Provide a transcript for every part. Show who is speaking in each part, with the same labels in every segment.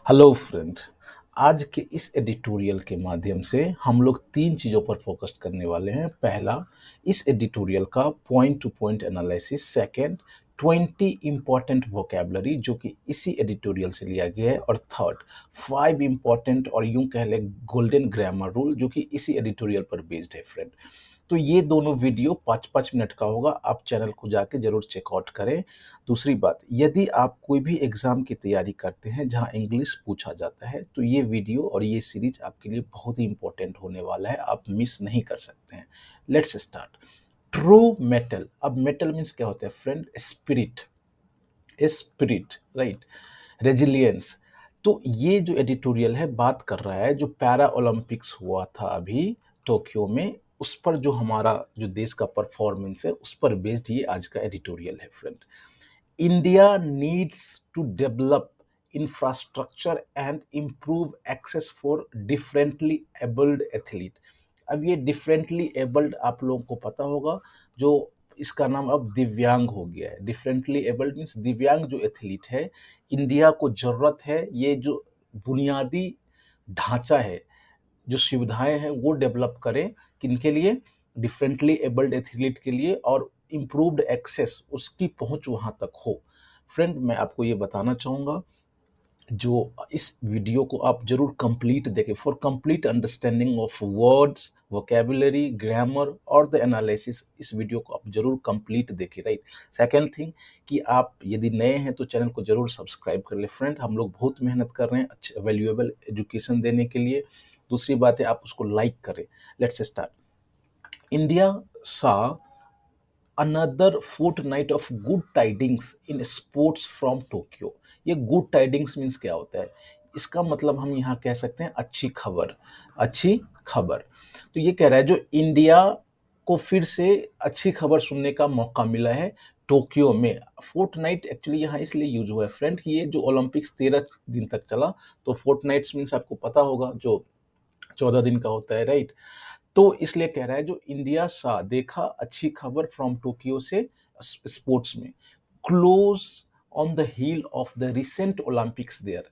Speaker 1: Hello friend. आज के इस एडिटोरियल के माध्यम से हम लोग तीन चीज़ों पर फोकस करने वाले हैं। पहला, इस एडिटोरियल का point two point analysis. Second, 20 important vocabulary जो कि इसी एडिटोरियल से लिया गया है। और थर्ड, 5 इंपॉर्टेंट और यूं कह ले गोल्डन ग्रामर रूल जो कि इसी एडिटोरियल पर बेस्ड है फ्रेंड। तो ये दोनों वीडियो 5-5 मिनट का होगा, आप चैनल को जाके जरूर चेकआउट करें। दूसरी बात, यदि आप कोई भी एग्जाम की तैयारी करते हैं जहां इंग्लिश पूछा जाता है तो ये वीडियो और ये सीरीज आपके लिए बहुत ही इंपॉर्टेंट होने वाला है, आप मिस नहीं कर सकते हैं। Let's start. True metal. अब मेटल मीन्स क्या होता है friend? Spirit. Spirit, right. Resilience. तो ये जो एडिटोरियल है बात कर रहा है जो पैरा ओलंपिक्स हुआ था अभी टोक्यो में, उस पर जो हमारा जो देश का परफॉर्मेंस है उस पर बेस्ड ये आज का एडिटोरियल है friend. India needs to develop infrastructure and improve access for differently abled athlete. अब ये डिफरेंटली एबल्ड आप लोगों को पता होगा, जो इसका नाम अब दिव्यांग हो गया है। डिफरेंटली एबल्ड मीन्स दिव्यांग जो एथलीट है, इंडिया को जरूरत है ये जो बुनियादी ढांचा है, जो सुविधाएं हैं वो डेवलप करें। किनके लिए? डिफरेंटली एबल्ड एथलीट के लिए। और इम्प्रूव्ड एक्सेस, उसकी पहुंच वहां तक हो। फ्रेंड, मैं आपको ये बताना चाहूंगा, जो इस वीडियो को आप जरूर कंप्लीट देखें for complete understanding of words, vocabulary, grammar और द एनालिसिस। इस वीडियो को आप जरूर कंप्लीट देखें, राइट। सेकंड थिंग कि आप यदि नए हैं तो चैनल को जरूर सब्सक्राइब कर ले फ्रेंड, हम लोग बहुत मेहनत कर रहे हैं अच्छे वैल्यूएबल एजुकेशन देने के लिए। दूसरी बात है आप उसको लाइक करें। Let's start. India saw another fortnight of good tidings in sports from Tokyo. ये गुड टाइडिंग्स मीन्स क्या होता है? इसका मतलब हम यहाँ कह सकते हैं अच्छी खबर। अच्छी खबर। तो ये कह रहा है जो इंडिया को फिर से अच्छी खबर सुनने का मौका मिला है टोक्यो में। फोर्टनाइट एक्चुअली यहाँ इसलिए यूज हुआ है फ्रेंड कि ये जो ओलंपिक्स 13 दिन तक चला, तो फोर्टनाइट्स मीन्स आपको पता होगा जो 14 दिन का होता है, राइट। तो इसलिए कह रहा है जो इंडिया सा देखा अच्छी खबर फ्रॉम टोक्यो से स्पोर्ट्स में। Close on the heel of the recent Olympics there.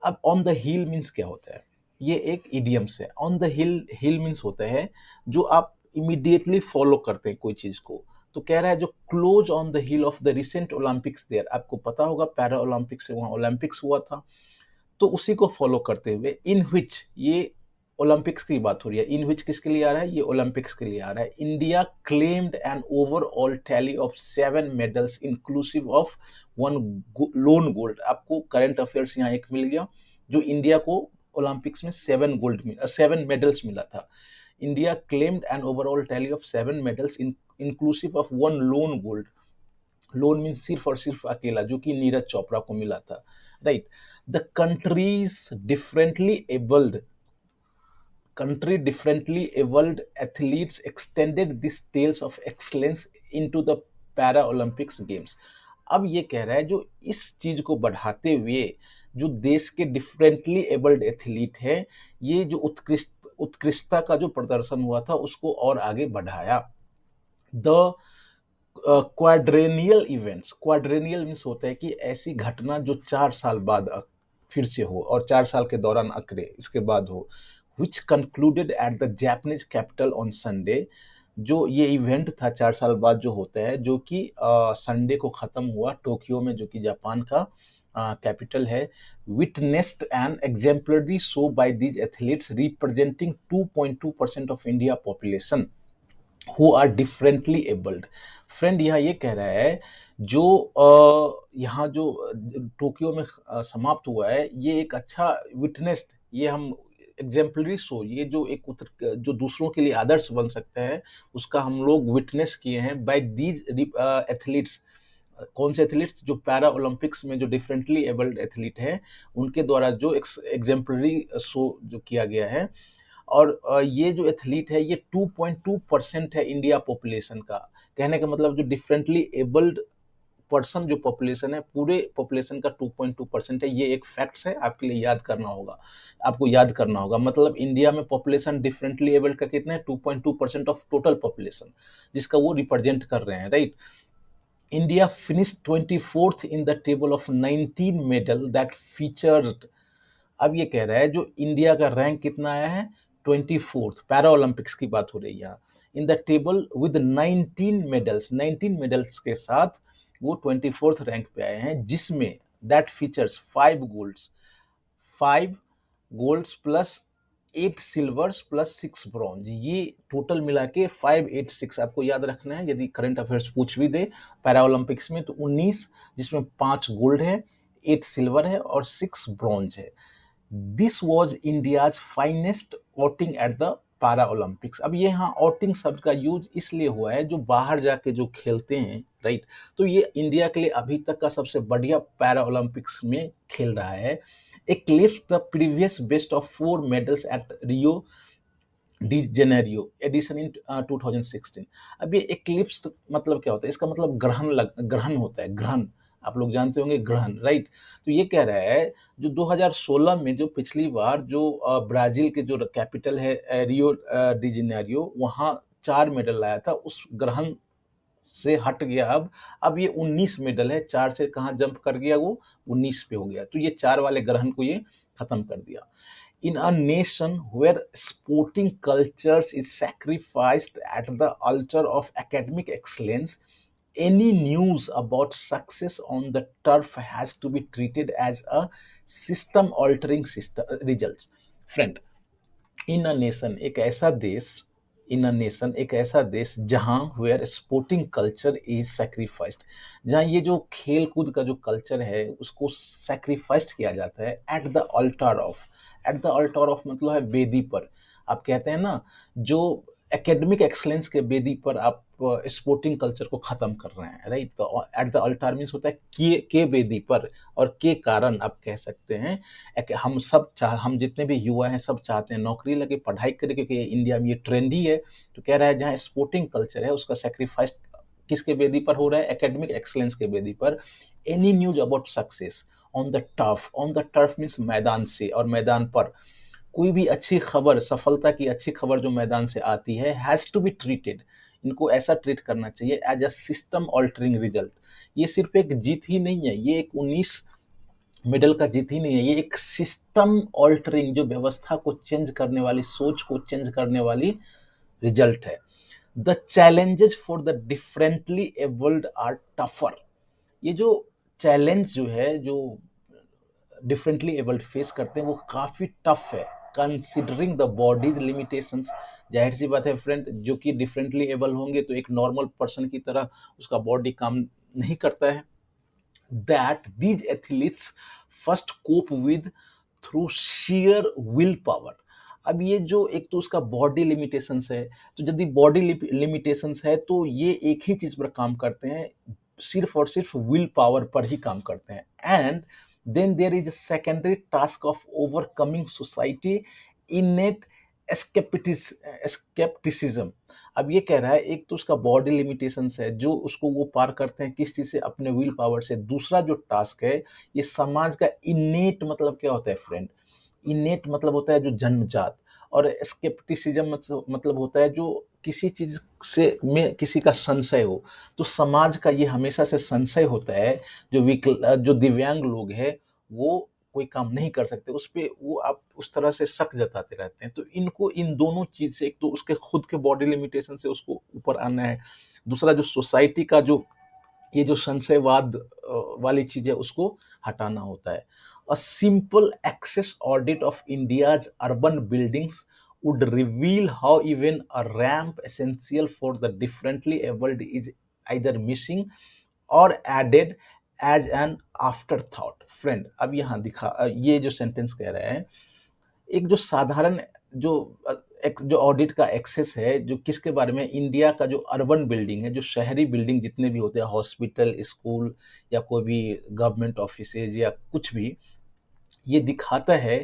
Speaker 1: अब ऑन द हील मीन्स क्या होता है? ये एक इडियम्स है। On the hill, hill means होता है जो आप इमीडिएटली फॉलो करते हैं कोई चीज को। तो कह रहा है जो close on the hill of the recent Olympics there, आपको पता होगा पैरा ओलंपिक्स से वहां ओलंपिक्स हुआ था, तो उसी को फॉलो करते हुए इन विच, ये ओलंपिक्स की बात हो रही है, इन विच किसके लिए आ रहा है? ये ओलंपिक्स के लिए आ रहा है। India claimed an overall tally of 7 medals inclusive of 1 loan gold. आपको करंट अफेयर्स यहाँ एक मिल गया, जो इंडिया को ओलंपिक्स में 7 मेडल्स मिला था। India claimed an overall tally of 7 medals inclusive of 1 loan gold. Loan mean सिर्फ और सिर्फ अकेला, जो कि नीरज चोपड़ा को मिला था, right. The country differently abled athletes extended these tales of excellence into the para Olympics games. अब ये कह रहा है जो इस चीज को बढ़ाते हुए जो देश के डिफरेंटली एबल्ड एथलीट है, ये जो उत्कृष्टता का जो प्रदर्शन हुआ था उसको और आगे बढ़ाया। द क्वाड्रेनियल इवेंट्स, क्वाड्रेनियल मीन्स होता है कि ऐसी घटना जो 4 साल बाद फिर से हो और 4 साल के दौरान अकरे इसके बाद हो, which concluded at the Japanese capital on Sunday. जो ये इवेंट था 4 साल बाद जो होता है, जो कि संडे को खत्म हुआ टोक्यो में, जो कि जापान का कैपिटल है। Witnessed an exemplary show by these athletes representing 2.2% of India population who are differently abled. Friend यहाँ ये कह रहा है जो यहाँ जो टोक्यो में समाप्त हुआ है, ये एक अच्छा विटनेस्ड, ये हम एग्जाम्पलरी शो, ये जो एक जो दूसरों के लिए आदर्श बन सकते हैं उसका हम लोग विटनेस किए हैं बाय दीज एथलीट्स। कौन से एथलीट्स? जो पैरा ओलंपिक्स में जो डिफरेंटली एबल्ड एथलीट है उनके द्वारा जो एग्जाम्पलरी शो जो किया गया है। और ये जो एथलीट है ये 2.2% है इंडिया पॉपुलेशन का। कहने का मतलब जो डिफरेंटली एबल्ड पर्सन जो पॉपुलेशन है, पूरे पॉपुलेशन का 2.2% है। ये एक फैक्ट्स है, आपके लिए याद करना होगा, आपको याद करना होगा। मतलब इंडिया में पॉपुलेशन डिफरेंटली एबल्ड का कितना है? 2.2% ऑफ टोटल पॉपुलेशन, जिसका वो रिप्रेजेंट कर रहे हैं, right. India finish 24th in the table of 19 medal that featured अब ये कह रहा है जो इंडिया का रैंक कितना आया है, 24th, पैरा ओलंपिक्स की बात हो रही है यहाँ, in the table with 19 medals के साथ वो 24th रैंक पे आए हैं, जिसमें that features 5 golds plus 8 silvers plus 6 bronze, ये टोटल मिला के 586 आपको याद रखना है। यदि करंट अफेयर्स पूछ भी दे पैरा ओलंपिक्स में तो 19, जिसमें 5 गोल्ड है, 8 सिल्वर है और 6 ब्रॉन्ज है। This was India's finest outing at the para Olympics. अब ये यहाँ आउटिंग शब्द का यूज इसलिए हुआ है जो बाहर जाके जो खेलते हैं, राइट, तो ये इंडिया के लिए अभी तक का सबसे बढ़िया पैरा ओलंपिक्स में खेल रहा है। eclipsed the previous best of 4 medals at Rio de Janeiro edition in 2016। अब ये eclipsed मतलब क्या होता है, इसका मतलब ग्रहण होता है, ग्रहण, आप लोग जानते होंगे ग्रहण, राइट। तो ये कह रहा है जो 2016 में जो पिछली बार जो ब्राजील के जो कैपिटल है रियो डी जेनेरियो, वहाँ 4 मेडल लाया था, उस ग्रहण से हट गया। अब ये 19 मेडल है, 4 से कहाँ जंप कर गया, वो 19 पे हो गया। तो ये 4 वाले ग्रहण को ये खत्म कर दिया। In a nation where sporting cultures is sacrificed at the altar of academic excellence, any news about success on the turf has to be treated as a system altering system results। friend, in a nation एक ऐसा देश, इन a nation एक ऐसा देश जहां where sporting culture is sacrificed, जहां ये जो खेल कूद का जो कल्चर है उसको सैक्रिफाइस्ड किया जाता है eight the altar of, eight the altar of मतलब है वेदी पर। आप कहते हैं ना जो एकेडमिक एक्सलेंस के वेदी पर आप स्पोर्टिंग कल्चर को खत्म कर रहे हैं, राइट। तो एट द अल्टर मीन्स होता है के वेदी पर, और के कारण आप कह सकते हैं हम जितने भी युवा हैं सब चाहते हैं नौकरी लगे, पढ़ाई करें, क्योंकि इंडिया में ये ट्रेंड ही है। तो कह रहा है जहाँ स्पोर्टिंग कल्चर है उसका सेक्रीफाइस किसके वेदी पर हो रहा है, एकेडमिक एक्सलेंस के वेदी पर। Any news about success on the turf, on the turf means मैदान से और मैदान पर, कोई भी अच्छी खबर, सफलता की अच्छी खबर जो मैदान से आती है, हैज टू बी ट्रीटेड, इनको ऐसा ट्रीट करना चाहिए as a system altering result. ये सिर्फ एक जीत ही नहीं है, ये एक 19 मेडल का जीत ही नहीं है, ये एक सिस्टम ऑल्टरिंग, जो व्यवस्था को चेंज करने वाली, सोच को चेंज करने वाली रिजल्ट है। The challenges for the differently abled are tougher. ये जो चैलेंज जो है, जो डिफरेंटली एबल्ड फेस करते हैं, वो काफी टफ है, कंसिडरिंग द बॉडीज लिमिटेशंस। जाहिर सी बात है फ्रेंड, जो कि डिफरेंटली एबल होंगे तो एक नॉर्मल पर्सन की तरह उसका बॉडी काम नहीं करता है। that these athletes first cope with through sheer will power। अब ये जो एक तो उसका बॉडी लिमिटेशंस है, तो यदि बॉडी लिमिटेशंस है तो ये एक ही चीज पर काम करते हैं, सिर्फ और सिर्फ विल पावर पर ही काम करते हैं। And then there is a secondary task of overcoming society innate scepticism. अब ये कह रहा है एक तो उसका बॉडी लिमिटेशंस है जो उसको वो पार करते हैं किस चीज से, अपने विल पावर से। दूसरा जो टास्क है, ये समाज का इनेट मतलब क्या होता है फ्रेंड, इनेट मतलब होता है जो जन्मजात, और स्केप्टिसिज्म मतलब होता है जो किसी चीज से में किसी का संशय हो। तो समाज का ये हमेशा से संशय होता है, जो दिव्यांग लोग हैं वो कोई काम नहीं कर सकते, उस पे वो आप उस तरह से शक जताते रहते हैं। तो इनको इन दोनों चीज से, एक तो उसके खुद के बॉडी लिमिटेशन से उसको ऊपर आना है, दूसरा जो सोसाइटी का जो ये जो संशयवाद वाली चीज है उसको हटाना होता है। A simple access audit of India's urban buildings would reveal how even a ramp essential for the differently abled is either missing or added as an afterthought। Friend, अब यहाँ ये जो सेंटेंस कह रहा है, एक जो साधारण जो जो ऑडिट का एक्सेस है, जो किसके बारे में, इंडिया का जो अर्बन बिल्डिंग है, जो शहरी बिल्डिंग जितने भी होते हैं, हॉस्पिटल, स्कूल या कोई भी गवर्नमेंट ऑफिसेज या कुछ भी, ये दिखाता है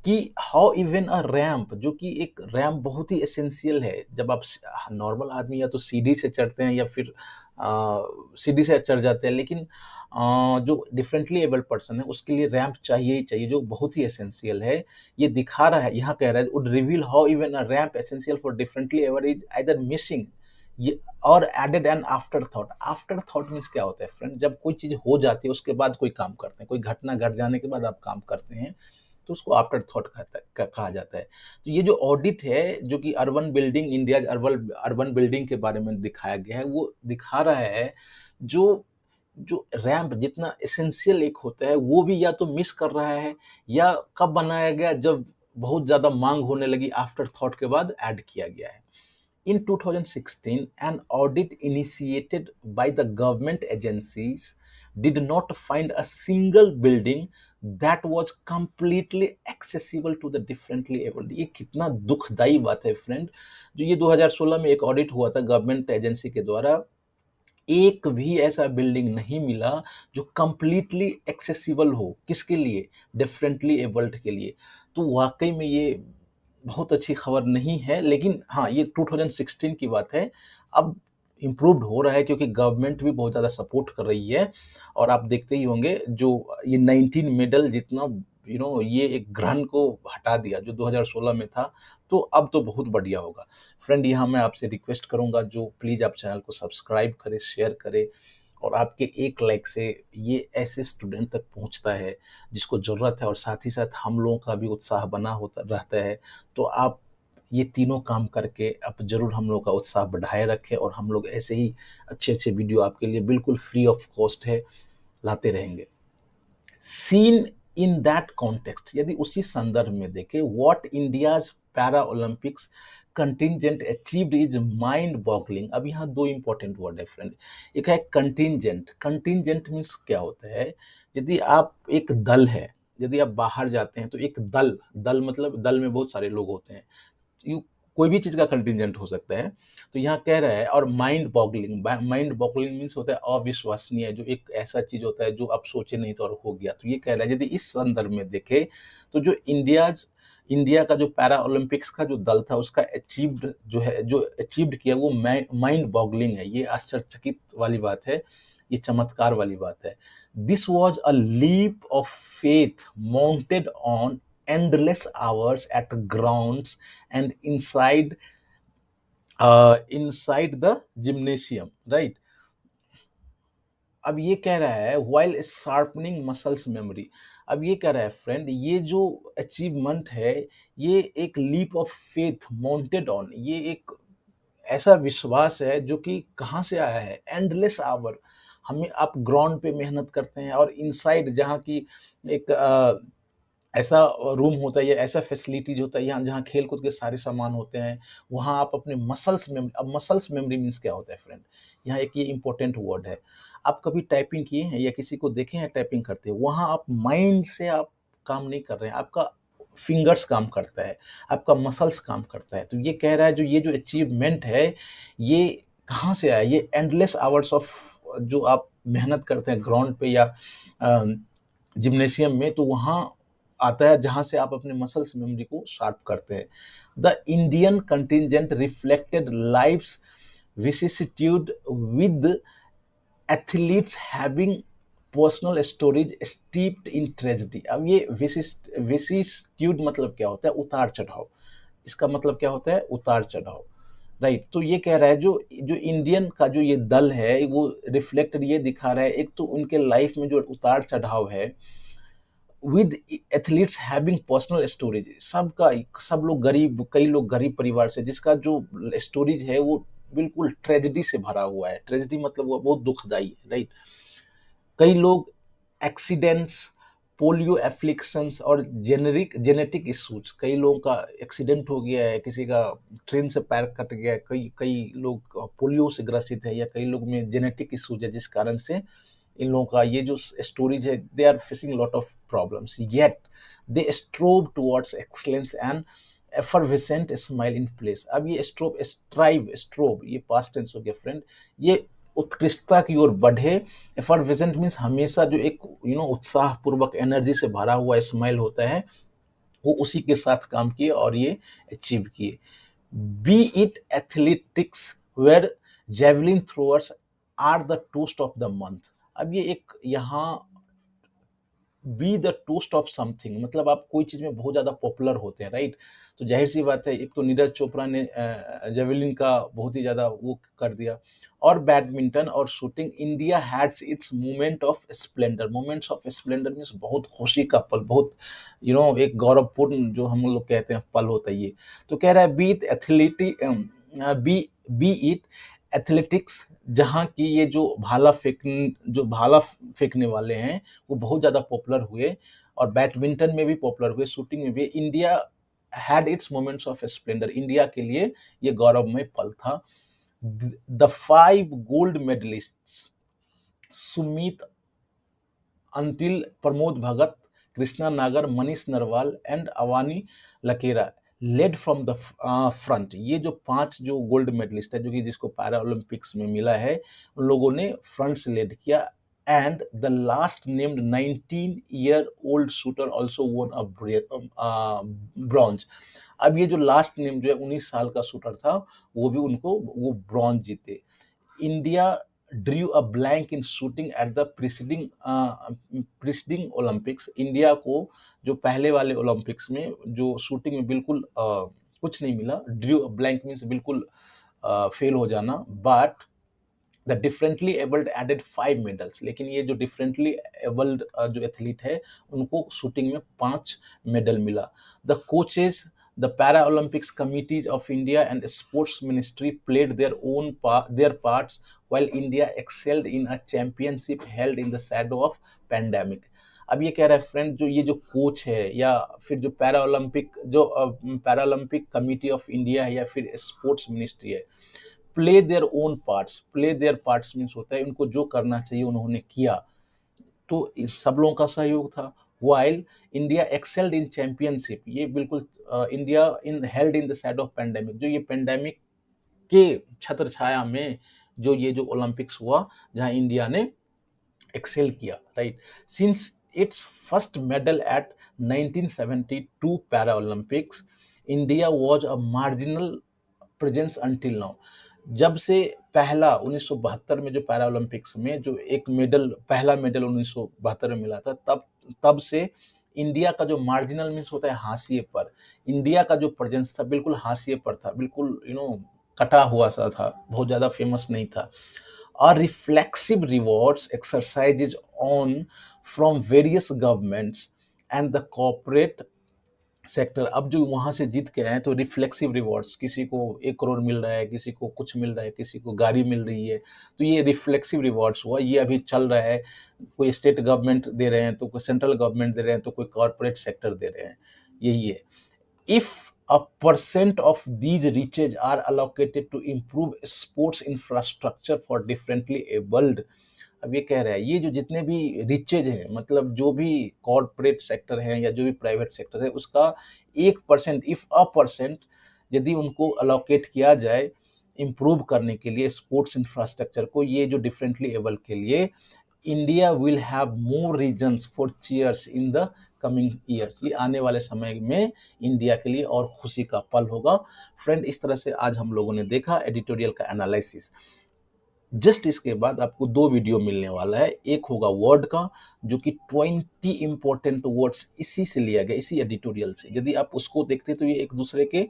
Speaker 1: कि हाउ इवन अ रैंप, जो कि एक रैंप बहुत ही एसेंशियल है। जब आप नॉर्मल आदमी या तो सीढ़ी से चढ़ते हैं या फिर सीढ़ी से चढ़ जाते हैं, लेकिन जो डिफरेंटली एबल्ड पर्सन है उसके लिए रैंप चाहिए ही चाहिए, जो बहुत ही एसेंशियल है। ये दिखा रहा है, यहाँ कह रहा है would reveal how even a ramp essential for differently abled is either missing, ये और added an afterthought. Afterthought means क्या होता है फ्रेंड, जब कोई चीज हो जाती है उसके बाद कोई काम करते हैं, कोई घटना घट जाने के बाद आप काम करते हैं, तो उसको आफ्टर थॉट कहा जाता है। तो ये जो ऑडिट है जो कि urban building India urban urban building के बारे में दिखाया गया है, वो दिखा रहा है जो जो रैंप जितना एसेंशियल एक होता है वो भी या तो मिस कर रहा है, या कब बनाया गया जब बहुत ज्यादा मांग होने लगी, आफ्टर थॉट के बाद ऐड किया गया है। In 2016, an audit initiated by the government agencies did not find a single building that was completely accessible to the differently abled। ये कितना दुखदाई बात है फ्रेंड। जो ये 2016 में एक ऑडिट हुआ था गवर्नमेंट एजेंसी के द्वारा, एक भी ऐसा बिल्डिंग नहीं मिला जो कंप्लीटली एक्सेसिबल हो, किसके लिए, डिफरेंटली एबल्ड के लिए। तो वाकई में ये बहुत अच्छी खबर नहीं है, लेकिन हाँ ये 2016 की बात है। अब इम्प्रूव्ड हो रहा है क्योंकि गवर्नमेंट भी बहुत ज़्यादा सपोर्ट कर रही है। और आप देखते ही होंगे जो ये 19 मेडल जितना ये एक ग्रहण को हटा दिया जो 2016 में था, तो अब तो बहुत बढ़िया होगा। फ्रेंड यहाँ मैं आपसे रिक्वेस्ट करूंगा जो प्लीज़ आप चैनल को सब्सक्राइब करें, शेयर करें, और आपके एक लाइक से ये ऐसे स्टूडेंट तक पहुंचता है जिसको ज़रूरत है, और साथ ही साथ हम लोगों का भी उत्साह बना होता रहता है। तो आप ये तीनों काम करके आप ज़रूर हम लोग का उत्साह बढ़ाए रखें, और हम लोग ऐसे ही अच्छे अच्छे वीडियो आपके लिए बिल्कुल फ्री ऑफ कॉस्ट है लाते रहेंगे। सीन इन दैट कॉन्टेक्स्ट, यदि उसी संदर्भ में देखें, what India's para Olympics contingent achieved is mind boggling. अब यहाँ दो इंपॉर्टेंट वर्ड है फ्रेंड। एक है कंटिजेंट। कंटिजेंट मीन्स क्या होता है, यदि आप एक दल है, यदि आप बाहर जाते हैं तो एक दल, दल मतलब दल में बहुत सारे लोग होते हैं, यू कोई भी चीज का कंटिजेंट हो सकता है। तो यहाँ कह रहा है, और माइंड बॉगलिंग मीन्स होता है अविश्वसनीय, जो एक ऐसा चीज होता है जो आप सोचे नहीं तो और हो गया। तो ये कह रहा है यदि इस संदर्भ में देखे तो जो इंडिया का जो पैरा ओलंपिक्स का जो दल था उसका अचीव्ड जो है, जो अचीव्ड किया वो माइंड बॉगलिंग है। ये आश्चर्यचकित वाली बात है, ये चमत्कार वाली बात है। This was a leap of faith mounted on endless hours at grounds and inside the gymnasium, right? अब ये कह रहा है while sharpening muscles memory। अब ये कह रहा है फ्रेंड, ये जो अचीवमेंट है ये एक leap of faith mounted on, ये एक ऐसा विश्वास है जो कि कहाँ से आया है, एंडलेस आवर। हमें आप ग्राउंड पे मेहनत करते हैं, और इनसाइड जहाँ की एक ऐसा रूम होता है या ऐसा फैसिलिटीज होता है यहाँ जहाँ खेल कूद के सारे सामान होते हैं, वहाँ आप अपने मसल्स मेमोरी। अब मसल्स मेमोरी मीन्स क्या होता है फ्रेंड, यहाँ एक ये इंपॉर्टेंट वर्ड है। आप कभी टाइपिंग किए हैं या किसी को देखे हैं टाइपिंग करते हैं, वहाँ आप माइंड से आप काम नहीं कर रहे हैं, आपका फिंगर्स काम करता है, आपका मसल्स काम करता है। तो ये कह रहा है जो ये जो अचीवमेंट है ये कहाँ से आया, ये एंडलेस आवर्स ऑफ जो आप मेहनत करते हैं ग्राउंड पे या जिम्नेशियम में, तो वहाँ आता है जहां से आप अपने मसल्स मेमोरी को शार्प करते हैं। The Indian contingent reflected life's vicissitude with athletes having personal stories steeped in tragedy. अब ये vicissitude मतलब क्या होता है, उतार चढ़ाव। इसका मतलब क्या होता है, उतार चढ़ाव, राइट। तो ये कह रहा है जो जो इंडियन का जो ये दल है वो रिफ्लेक्टेड ये दिखा रहा है, एक तो उनके लाइफ में जो उतार चढ़ाव है, with athletes having personal storage, सबका सब लोग गरीब, कई लोग गरीब परिवार से, जिसका जो स्टोरेज है वो बिल्कुल ट्रेजेडी से भरा हुआ है। ट्रेजेडी मतलब वो बहुत दुखदाई है, राइट। कई लोग एक्सीडेंट्स, पोलियो एफ्लिक्शंस और जेनेटिक इश्यूज, कई लोगों का एक्सीडेंट हो गया है, किसी का ट्रेन से पैर कट गया है, कई कई लोग पोलियो से ग्रसित है, या कई लोग में जेनेटिक इश्यूज है जिस कारण से इन लोगों का ये जो स्टोरीज है they are facing lot of problems, yet they strove towards excellence and effervescent smile in place. अब ये स्ट्रोव ये पास्ट टेंस हो गया फ्रेंड, ये उत्कृष्टता की ओर बढ़े। एफरवेसेंट मीन्स हमेशा जो एक उत्साह पूर्वक एनर्जी से भरा हुआ स्माइल होता है, वो उसी के साथ काम किए और ये अचीव किए। Be it athletics where javelin throwers are the toast of the month. अब ये एक यहाँ be the toast of something, मतलब आप कोई चीज में बहुत ज्यादा पॉपुलर होते हैं, राइट। तो जाहिर सी बात है, एक तो नीरज चोपड़ा ने जेवलिन का बहुत ही ज्यादा वो कर दिया। और बैडमिंटन और shooting, India heads its moment of splendour. Moments of splendour means बहुत खुशी का पल, बहुत एक गौरवपूर्ण जो हम लोग कहते हैं पल होता है ये। तो कह रहा है beat athlete be be it athletics, जहाँ की ये जो भाला फेंकने वाले हैं वो बहुत ज्यादा पॉपुलर हुए, और बैडमिंटन में भी पॉपुलर हुए, शूटिंग में भी। India had its moments of splendour, India के लिए ये गौरवमय पल था। The 5 gold medallists Sumit Antil, Pramod Bhagat, Krishna Nagar, Manish Narwal and Avani Lekhara led from the front. ये जो 5 जो गोल्ड मेडलिस्ट है, जो कि जिसको पैरा ओलंपिक्स में मिला है, उन लोगों ने फ्रंट से लेड किया। And the last named 19-year-old shooter also वोन अ ब्रॉन्ज। अब ये जो लास्ट नेम जो है 19 साल का शूटर था, वो भी वो ब्रॉन्ज जीते। India Drew a blank in shooting at the preceding Olympics. India को जो पहले वाले ओलंपिक्स में जो शूटिंग में बिल्कुल कुछ नहीं मिला, ड्रू अ ब्लैंक मीन्स बिल्कुल फेल हो जाना। But the differently abled added 5 medals, लेकिन ये जो डिफरेंटली एबल्ड जो एथलीट है, उनको शूटिंग में 5 मेडल मिला। The coaches, the Paralympics committees of India and sports ministry played their parts while India excelled in a championship held in the shadow of pandemic। अब ये कह रहा है फ्रेंड, जो ये जो कोच है या फिर जो पैरालंपिक कमिटी ऑफ इंडिया है या फिर स्पोर्ट्स मिनिस्ट्री है, play their own parts. Play there parts means होता है उनको जो करना चाहिए उन्होंने किया, तो इन सब लोगों का सहयोग था। वाइल इंडिया एक्सेल्ड इन चैंपियनशिप, ये बिल्कुल India in held in the side of pandemic, जो ये पेंडेमिक के छत्र छाया में जो ये जो ओलंपिक्स हुआ, जहां इंडिया ने एक्सेल किया, right. Since it's first medal at 1972 para Olympics, India was a marginal presence until now. जब से पहला 1972 में जो पैरा ओलंपिक्स में जो एक मेडल, पहला मेडल 1972 में मिला था, तब से इंडिया का जो मार्जिनल मीन्स होता है हाशिए पर, इंडिया का जो प्रेजेंस था बिल्कुल हाशिए पर था, बिल्कुल कटा हुआ सा था, बहुत ज्यादा फेमस नहीं था। और reflexive rewards exercises on from various governments and the corporate sector. अब जो वहां से जीत के आए तो रिफ्लेक्सिव रिवॉर्ड्स, किसी को 1 करोड़ मिल रहा है, किसी को कुछ मिल रहा है, किसी को गाड़ी मिल रही है, तो ये रिफ्लेक्सिव रिवॉर्ड्स हुआ, ये अभी चल रहा है। कोई स्टेट गवर्नमेंट दे रहे हैं, तो कोई सेंट्रल गवर्नमेंट दे रहे हैं, तो कोई कॉर्पोरेट सेक्टर दे रहे हैं, यही है। If a percent of these riches are allocated to improve sports infrastructure for differently abled। अब ये कह रहा है ये जो जितने भी रिचेज हैं, मतलब जो भी कॉर्पोरेट सेक्टर है या जो भी प्राइवेट सेक्टर है, उसका 1%, इफ अ परसेंट यदि उनको अलोकेट किया जाए इम्प्रूव करने के लिए स्पोर्ट्स इंफ्रास्ट्रक्चर को, ये जो डिफरेंटली एबल के लिए, India will have more reasons for cheers in the coming years. ये आने वाले समय में इंडिया के लिए और खुशी का पल होगा। फ्रेंड, इस तरह से आज हम लोगों ने देखा एडिटोरियल का एनालिसिस। जस्ट इसके बाद आपको 2 वीडियो मिलने वाला है। एक होगा वर्ड का, जो कि 20 इंपॉर्टेंट वर्ड्स इसी से लिया गया, इसी एडिटोरियल से। यदि आप उसको देखते तो ये एक दूसरे के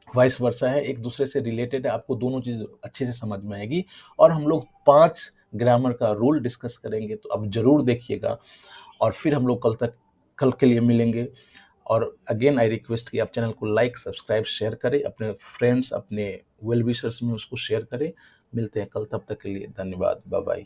Speaker 1: वाइस वर्सा है, एक दूसरे से रिलेटेड है, आपको दोनों चीज अच्छे से समझ में आएगी। और हम लोग 5 ग्रामर का रूल डिस्कस करेंगे, तो अब जरूर देखिएगा। और फिर हम लोग कल के लिए मिलेंगे। और अगेन आई रिक्वेस्ट कि आप चैनल को लाइक, सब्सक्राइब, शेयर करें, अपने फ्रेंड्स, अपने वेल विशर्स में उसको शेयर करें। मिलते हैं कल, तब तक के लिए धन्यवाद, बाय बाय।